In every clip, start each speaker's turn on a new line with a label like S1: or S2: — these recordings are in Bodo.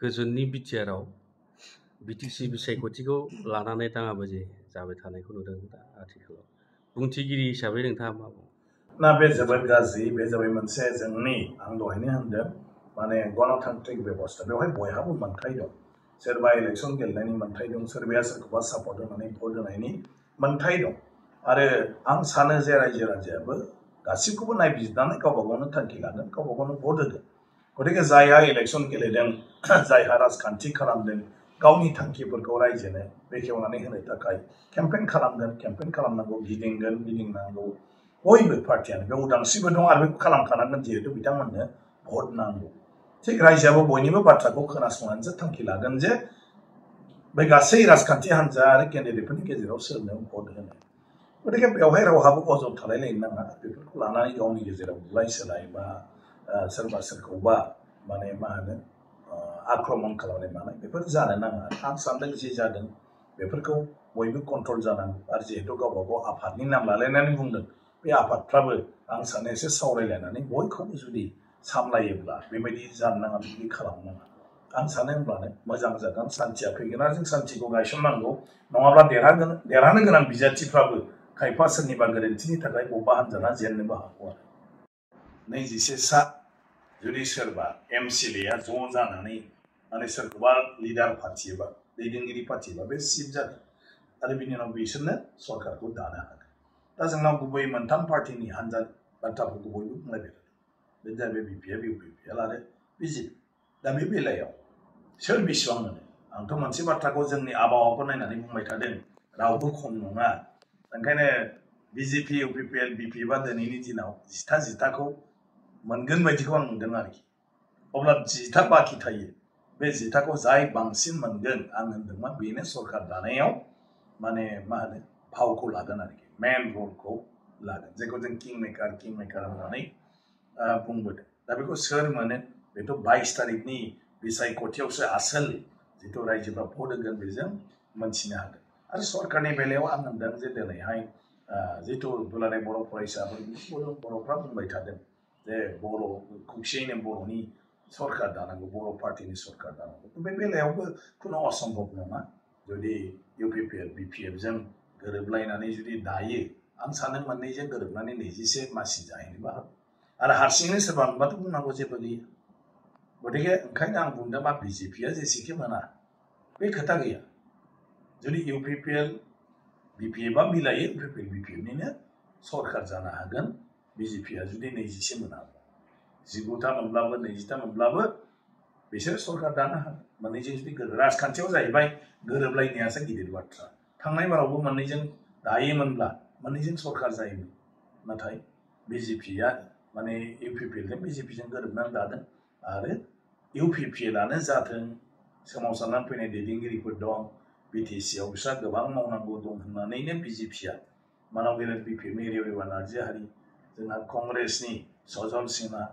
S1: गोजोननि बिटिआरआव बिटिसि बिसायख'थिखौ लानानै दाङाबाजि जाबाय थानायखौ नुदों दा आथिखालाव बुंथिगिरि हिसाबै नोंथाङा मा बुङो?
S2: ना बे जोबोद गाज्रि बे जाबाय मोनसे जोंनि आं दहायनो होनदों माने गणतान्त्रिक बेबस्था बेवहाय बयहाबो मोनथाय दं सोरबा इलेक्सन गेलेनायनि मोनथाय दं सोरबाया सोरखौबा सापर्ट होनानै भट होनायनि मोनथाय दं आरो आं सानो जे रायजो राजायाबो गासिबखौबो नायबिजिरनानै गावबा गावनो थांखि लागोन गावबा गावनो भट होगोन गतिके जायहा इलेक्सन गेलेदों जायहा राजखान्थि खालामदों गावनि थांखिफोरखौ रायजोनो बेखेवनानै होनो थाखाय केम्पेइन खालामगोन केम्पेइन खालामनांगौ गिदिंनांगौ बयबो पार्टियानो बे उदांस्रिबो दं आरो बेखौ खालामखानांगोन जिहेतु बिथांमोननो भट नांगौ थिग रायजोआबो बयनिबो बाथ्राखौ खोनासंनानैसो थांखि लागोन जे बे गासै राजखान्थि हान्जा आरो केन्डिडेटफोरनि गेजेराव सोरनो भट होनो गतिके बेवहाय रावहाबो अजद थालायलायनो नाङा बेफोरखौ लानानै गावनि गेजेराव बुलाय सोलाय बा सोरबा सोरखौबा माने मा होनो आक्रमण खालामनाय मानाय बेफोर जानो नाङा आं सानदों जे जादों बेफोरखौ बयबो कन्ट्रल जानांगौ आरो जिहेतु गावबा गाव आफादनि नाम लालायनानै बुंदों बे आफादफ्राबो आं सानो एसे सावरायलायनानै बयखौबो जुदि सामलायोब्ला बेबायदि जानो नाङा बेबायदि खालामनो नाङा आं सानो होनब्लानो मोजां जागोन सान्थिया फैगोन आरो जों सान्थिखौ गायसननांगौ नङाब्ला देरहानो गोनां बिजाथिफ्राबो खायफा सोरनिबा गोरोन्थिनि थाखाय बबेबा हान्जाना जेननोबो हागौ आरो 21 सा जुदि सोरबा एमसिएलएआ ज' जानानै माने सोरखौबा लिडार फाथियोबा दैदेनगिरि फाथियोबा बे सिट जागोन आरो बिनि उनाव बिसोरनो सरकारखौ दानो हागोन दा जोंनाव गुबै मोनथाम पार्टिनि हान्जा बाथ्राफोरखौ बयबो बुंलायबाय थादों बे जाहैबाय बिपिएफ इउपिपिएल आरो बिजेपि दा बे बेलायाव सोर बेसेबां मोनो आंथ' मोनसे बाथ्राखौ जोंनि आबहावाखौ नायनानै बुंबाय थादों रावबो खम नङा ओंखायनो बिजेपि इउपिपिएल बिपिएफआ दिनैनि दिनाव जिथाखौ मोनगोन बायदिखौ आं नुदों आरोखि अब्ला 10 बाखि थायो बे 10खौ जाय बांसिन मोनगोन आं होनदोंमोन बेनो सरकार दानायाव माने मा होनो फावखौ लागोन आरोखि मेन रलखौ लागोन जायखौ जों किं मेकार होननानै बुंबोदों दा बेखौ सोर मोनो बेथ' 22 तारिखनि बिसायख'थियावसो आसोल जिथु रायजोफ्रा भट होगोन बेजों मोनथिनो हागोन आरो सरकारनि बेलायाव आं होनदों जे दिनैहाय जिथु दुलाराय बर' फरायसाफोर बर'फ्रा बुंबाय थादों जे बर' खौसेयैनो बर'नि सरकार दानांगौ बर' पार्टिनि सरकार दानांगौ बे बेलायावबो खुनु असम्भब नङा जुदि इउपिपिएल बिपिएफजों गोरोबलायनानै जुदि दायो आं सानो मोननैजों गोरोबनानै 21 मासि जाहैनोबो हागौ आरो हारसिङैनो सोरबा मोनबाथ' बुंनांगौ जेबो गैया गतिके ओंखायनो आं बुंदों मा बिजेपिया जेसेखि मोना बे खोथा गैया जुदि इउपिपिएल बिपिएफआ मिलायो इउपिपिएल बिपिएफनिनो सरकार जानो हागोन बिजेपिया जुदि 21 मोनाब्ला 19 मोनब्लाबो 20 मोनब्लाबो बिसोर सरकार दानो हागोन मोननैजों जुदि राजखान्थियाव जाहैबाय गोरोबलायनायासो गिदिर बाथ्रा थांनाय बारावबो मोननैजों दायोमोनब्ला मोननैजों सरकार जायोमोन नाथाय बिजेपिया माने इउपिपिएलजों बिजेपिजों गोरोबनानै दादों आरो इउपिपिएलआनो जाथों सोमावसारनानै फैनाय दैदेनगिरिफोर दं बिटिसिआव बिस्रा गोबां मावनांगौ दं होननानैनो बिजेपिया मानाव गेदेर बिपिएफनि रेवरेवा नार्जारी जोंहा कंग्रेसनि सजल सिन्हा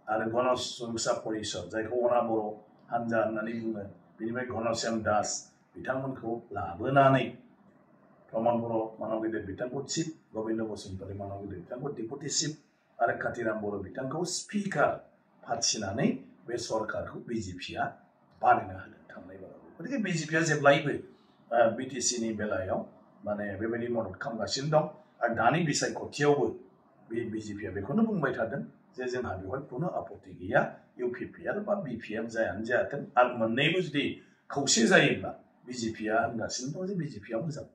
S2: आरो गण सुरक्षा परिषद जायखौ अना बर' हान्जा होननानै बुङो बेनिफ्राय घनश्याम दास बिथांमोनखौ लाबोनानै प्रमद बर' मानाव गेदेर बिथांखौ चिफ गबिन्द बसुमतारी मानाव गेदेर बिथांखौ डेपुटि चिफ आरो कातिराम बर' बिथांखौ स्पिकार फाथिनानै बे सरकारखौ बिजेपिया बानायनो हादों थांनाय बाराव गतिके बिजेपिया जेब्लायबो बिटिसिनि बेलायाव माने बेबायदि मदद खालामगासिनो दं आरो दानि बिसायख'थियावबो बे बिजेपिया बेखौनो बुंबाय थादों जे जोंहा बेवहाय खुनु आपत्ति गैया इउपिपिएल बा बिपिएफ जायानो जाथों आरो मोननैबो जुदि खौसे जायोब्ला बिजेपिया होनगासिनो दं जे बिजेपिया मोजां